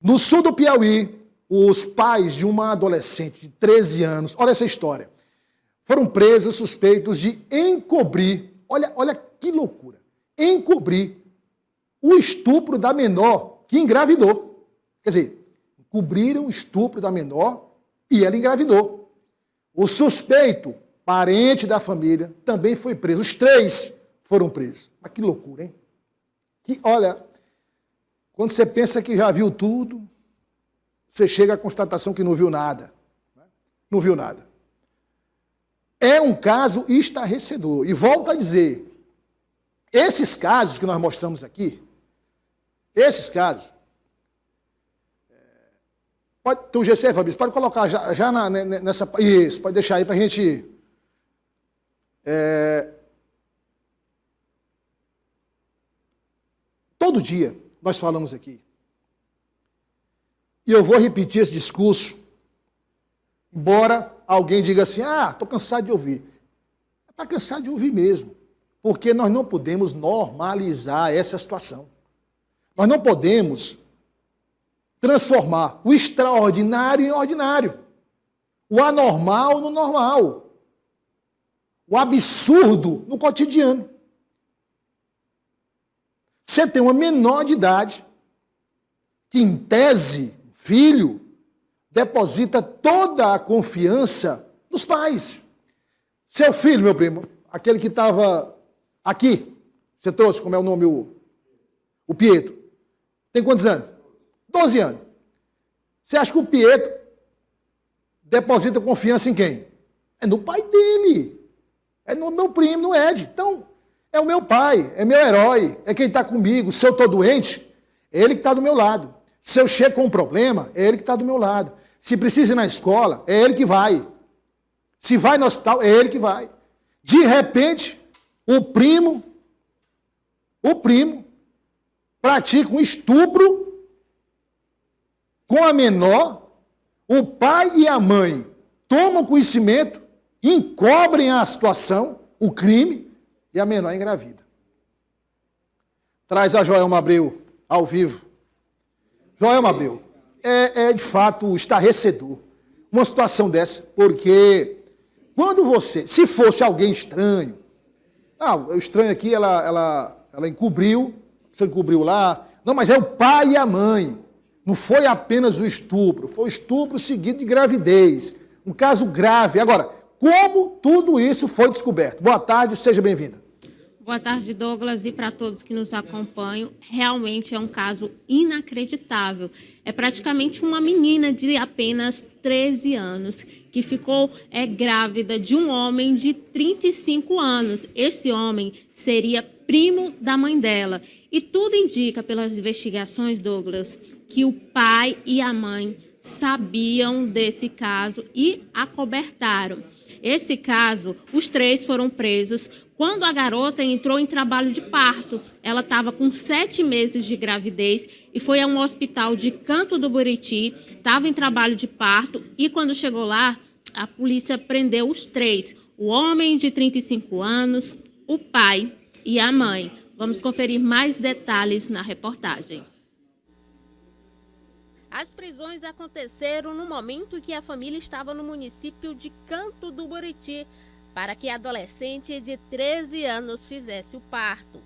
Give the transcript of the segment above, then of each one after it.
No sul do Piauí, os pais de uma adolescente de 13 anos, olha essa história, foram presos suspeitos de encobrir, olha que loucura, encobrir o estupro da menor que engravidou. Quer dizer, encobriram o estupro da menor e ela engravidou. O suspeito, parente da família, também foi preso. Os 3 foram presos. Mas que loucura, hein? Olha, quando você pensa que já viu tudo, você chega à constatação que não viu nada. Não viu nada. É um caso estarrecedor. E volto a dizer, esses casos que nós mostramos aqui, esses casos, pode ter um GC, Fabrício, pode colocar já nessa... Isso, pode deixar aí para a gente... Todo dia nós falamos aqui. E eu vou repetir esse discurso, embora alguém diga assim, estou cansado de ouvir. É para cansar de ouvir mesmo, porque nós não podemos normalizar essa situação. Nós não podemos transformar o extraordinário em ordinário, o anormal no normal, o absurdo no cotidiano. Você tem uma menor de idade que, em tese, filho, deposita toda a confiança nos pais. Seu filho, meu primo, aquele que estava aqui, você trouxe, como é o nome, o Pietro, tem quantos anos? 12 anos. Você acha que o Pietro deposita confiança em quem? É no pai dele. É no meu primo, no Ed. Então, é o meu pai, é meu herói, é quem está comigo. Se eu estou doente, é ele que está do meu lado. Se eu chego com um problema, é ele que está do meu lado. Se precisa ir na escola, é ele que vai. Se vai no hospital, é ele que vai. De repente, o primo pratica um estupro com a menor, o pai e a mãe tomam conhecimento, encobrem a situação, o crime, e a menor engravida. Traz a Joelma Abreu ao vivo. Joelma Abreu, de fato estarrecedor uma situação dessa, porque quando você, se fosse alguém estranho, o estranho aqui, ela encobriu, você encobriu lá, não, mas é o pai e a mãe. Não foi apenas o estupro, foi o estupro seguido de gravidez. Um caso grave. Agora, como tudo isso foi descoberto? Boa tarde, seja bem-vinda. Boa tarde, Douglas, e para todos que nos acompanham. Realmente é um caso inacreditável. É praticamente uma menina de apenas 13 anos que ficou grávida de um homem de 35 anos. Esse homem seria primo da mãe dela. E tudo indica, pelas investigações, Douglas, que o pai e a mãe sabiam desse caso e acobertaram. Esse caso, os 3 foram presos quando a garota entrou em trabalho de parto. Ela estava com 7 meses de gravidez e foi a um hospital de Canto do Buriti, estava em trabalho de parto e quando chegou lá, a polícia prendeu os 3, o homem de 35 anos, o pai e a mãe. Vamos conferir mais detalhes na reportagem. As prisões aconteceram no momento em que a família estava no município de Canto do Buriti para que a adolescente de 13 anos fizesse o parto.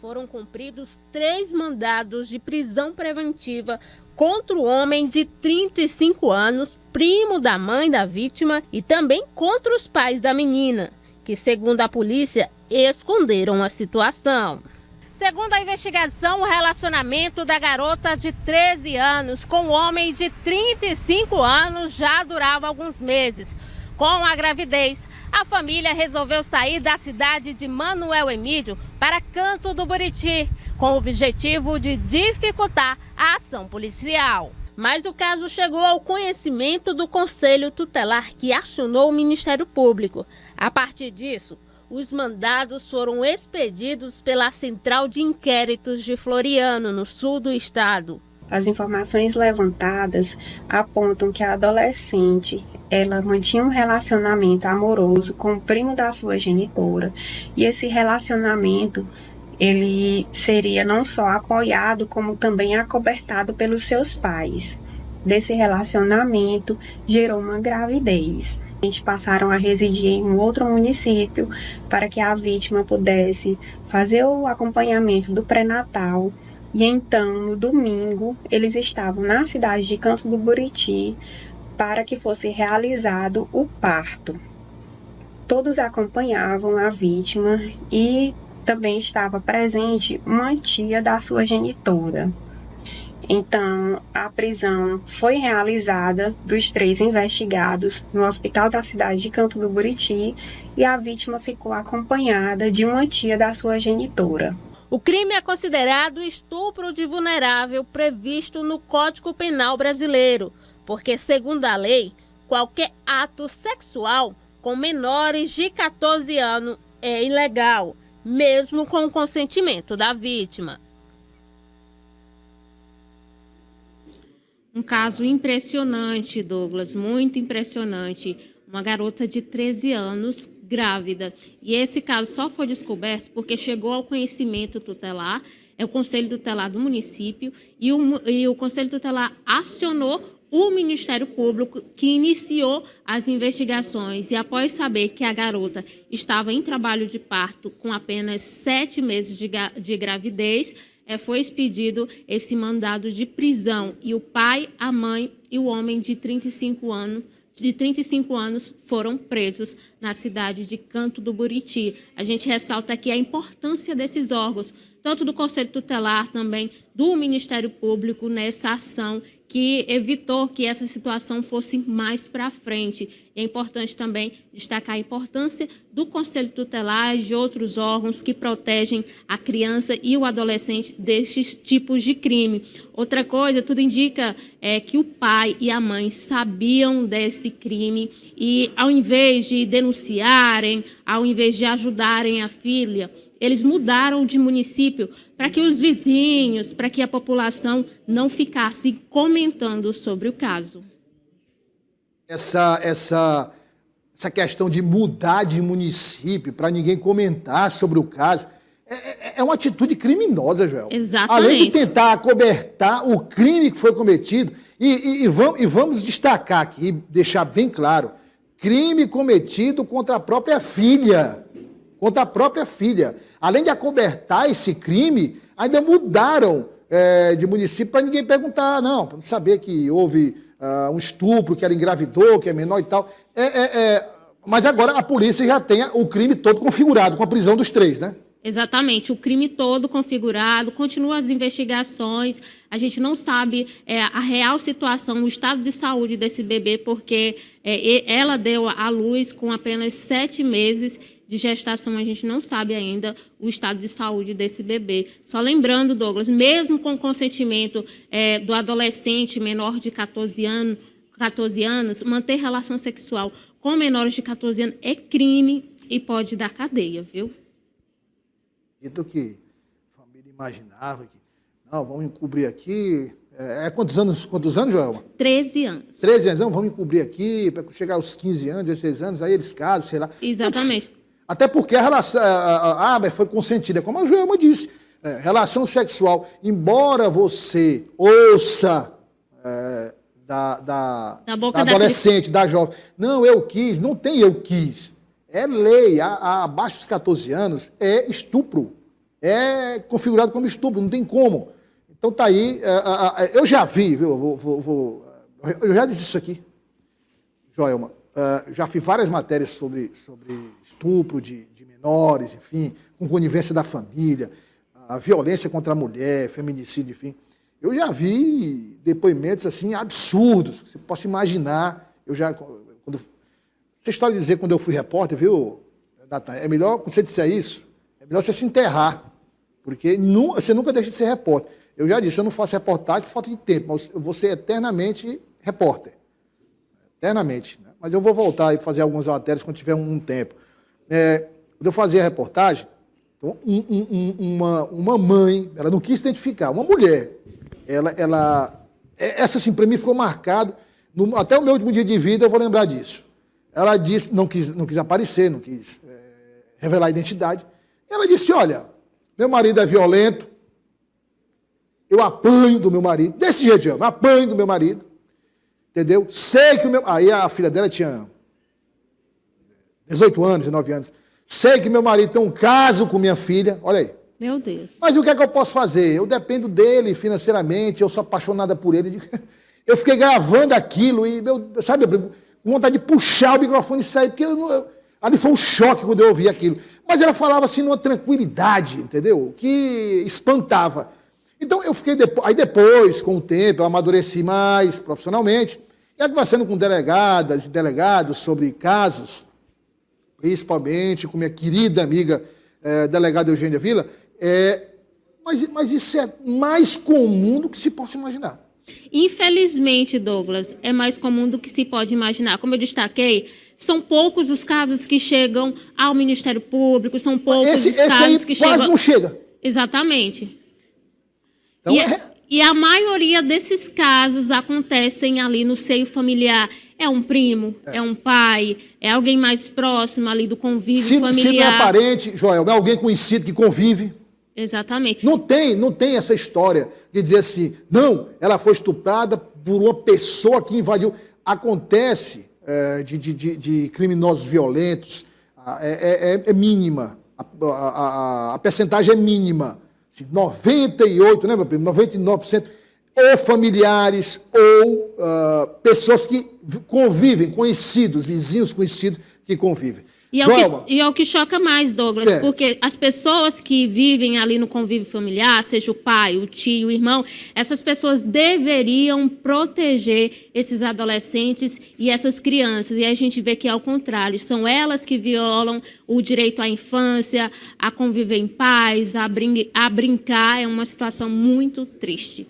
Foram cumpridos 3 mandados de prisão preventiva contra o homem de 35 anos, primo da mãe da vítima, e também contra os pais da menina, que, segundo a polícia, esconderam a situação. Segundo a investigação, o relacionamento da garota de 13 anos com o homem de 35 anos já durava alguns meses. Com a gravidez, a família resolveu sair da cidade de Manuel Emídio para Canto do Buriti, com o objetivo de dificultar a ação policial. Mas o caso chegou ao conhecimento do Conselho Tutelar, que acionou o Ministério Público. A partir disso, os mandados foram expedidos pela Central de Inquéritos de Floriano, no sul do estado. As informações levantadas apontam que a adolescente ela mantinha um relacionamento amoroso com o primo da sua genitora e esse relacionamento ele seria não só apoiado, como também acobertado pelos seus pais. Desse relacionamento gerou uma gravidez. Passaram a residir em um outro município para que a vítima pudesse fazer o acompanhamento do pré-natal. E então, no domingo, eles estavam na cidade de Canto do Buriti para que fosse realizado o parto. Todos acompanhavam a vítima e também estava presente uma tia da sua genitora. Então, a prisão foi realizada dos 3 investigados no hospital da cidade de Canto do Buriti e a vítima ficou acompanhada de uma tia da sua genitora. O crime é considerado estupro de vulnerável previsto no Código Penal brasileiro, porque, segundo a lei, qualquer ato sexual com menores de 14 anos é ilegal, mesmo com o consentimento da vítima. Um caso impressionante, Douglas, muito impressionante. Uma garota de 13 anos grávida. E esse caso só foi descoberto porque chegou ao conhecimento tutelar, é o Conselho Tutelar do município, e o Conselho Tutelar acionou o Ministério Público, que iniciou as investigações. E após saber que a garota estava em trabalho de parto com apenas 7 meses de gravidez, foi expedido esse mandado de prisão e o pai, a mãe e o homem de 35 anos foram presos na cidade de Canto do Buriti. A gente ressalta aqui a importância desses órgãos, tanto do Conselho Tutelar, também do Ministério Público, nessa ação que evitou que essa situação fosse mais para frente. E é importante também destacar a importância do Conselho Tutelar e de outros órgãos que protegem a criança e o adolescente destes tipos de crime. Outra coisa, tudo indica que o pai e a mãe sabiam desse crime e, ao invés de denunciarem, ao invés de ajudarem a filha, eles mudaram de município para que os vizinhos, para que a população não ficasse comentando sobre o caso. Essa questão de mudar de município para ninguém comentar sobre o caso é uma atitude criminosa, Joel. Exatamente. Além de tentar acobertar o crime que foi cometido, e vamos destacar aqui, deixar bem claro, crime cometido contra a própria filha. Contra a própria filha. Além de acobertar esse crime, ainda mudaram de município para ninguém perguntar, não, para não saber que houve um estupro, que ela engravidou, que é menor e tal. Mas agora a polícia já tem o crime todo configurado, com a prisão dos 3, né? Exatamente, o crime todo configurado, continuam as investigações, a gente não sabe a real situação, o estado de saúde desse bebê, porque ela deu à luz com apenas 7 meses de gestação, a gente não sabe ainda o estado de saúde desse bebê. Só lembrando, Douglas, mesmo com consentimento do adolescente menor de 14 anos, manter relação sexual com menores de 14 anos é crime e pode dar cadeia, viu? Do que a família imaginava que, não, vamos encobrir aqui. Quantos anos, Joelma? 13 anos. 13 anos, não, vamos encobrir aqui, para chegar aos 15 anos, 16 anos, aí eles casam, sei lá. Exatamente. Até porque a relação, mas foi consentida, como a Joelma disse, relação sexual, embora você ouça da adolescente, da jovem, não, eu quis, não tem eu quis. É lei, abaixo dos 14 anos, é estupro. É configurado como estupro, não tem como. Então tá aí, eu já vi, viu, eu já disse isso aqui, Joelma, já fiz várias matérias sobre estupro de menores, enfim, com conivência da família, a violência contra a mulher, feminicídio, enfim. Eu já vi depoimentos assim absurdos, você possa imaginar. Essa história de dizer quando eu fui repórter, viu, Natan? É melhor, quando você disser isso, é melhor você se enterrar, porque você nunca deixa de ser repórter. Eu já disse, eu não faço reportagem por falta de tempo, mas eu vou ser eternamente repórter. Eternamente. Né? Mas eu vou voltar e fazer algumas matérias quando tiver um tempo. Quando eu fazia a reportagem, então, uma mãe, ela não quis identificar, uma mulher, essa assim, para mim ficou marcado, até o meu último dia de vida eu vou lembrar disso. Ela disse, não quis aparecer, não quis revelar a identidade. Ela disse, olha, Meu marido é violento, eu apanho do meu marido, desse jeito, eu apanho do meu marido, entendeu? Sei que o meu... Aí a filha dela tinha 18 anos, 19 anos. Sei que meu marido tem um caso com minha filha, olha aí. Meu Deus. Mas o que é que eu posso fazer? Eu dependo dele financeiramente, eu sou apaixonada por ele. Eu fiquei gravando aquilo e, sabe, com vontade de puxar o microfone e sair, porque ali foi um choque quando eu ouvi aquilo. Mas ela falava assim numa tranquilidade, entendeu? Que espantava. Então eu fiquei aí depois, com o tempo, eu amadureci mais profissionalmente, e conversando com delegadas e delegados sobre casos, principalmente com minha querida amiga delegada Eugênia Vila, mas isso é mais comum do que se possa imaginar. Infelizmente, Douglas, é mais comum do que se pode imaginar. Como eu destaquei, são poucos os casos que chegam ao Ministério Público, são poucos os casos aí que quase chegam... não chega. Exatamente. Então, E a maioria desses casos acontecem ali no seio familiar. É um primo, é um pai, é alguém mais próximo ali do convívio familiar. Se não é parente, Joel, é alguém conhecido que convive. Exatamente. Não tem essa história de dizer assim, não, ela foi estuprada por uma pessoa que invadiu. Acontece de criminosos violentos, é mínima. A percentagem é mínima. Assim, 98%, né, meu primo? 99%, ou familiares, ou pessoas que convivem, conhecidos, vizinhos conhecidos que convivem. E é o que choca mais, Douglas, porque as pessoas que vivem ali no convívio familiar, seja o pai, o tio, o irmão, essas pessoas deveriam proteger esses adolescentes e essas crianças. E a gente vê que, ao contrário, são elas que violam o direito à infância, a conviver em paz, a brincar. É uma situação muito triste.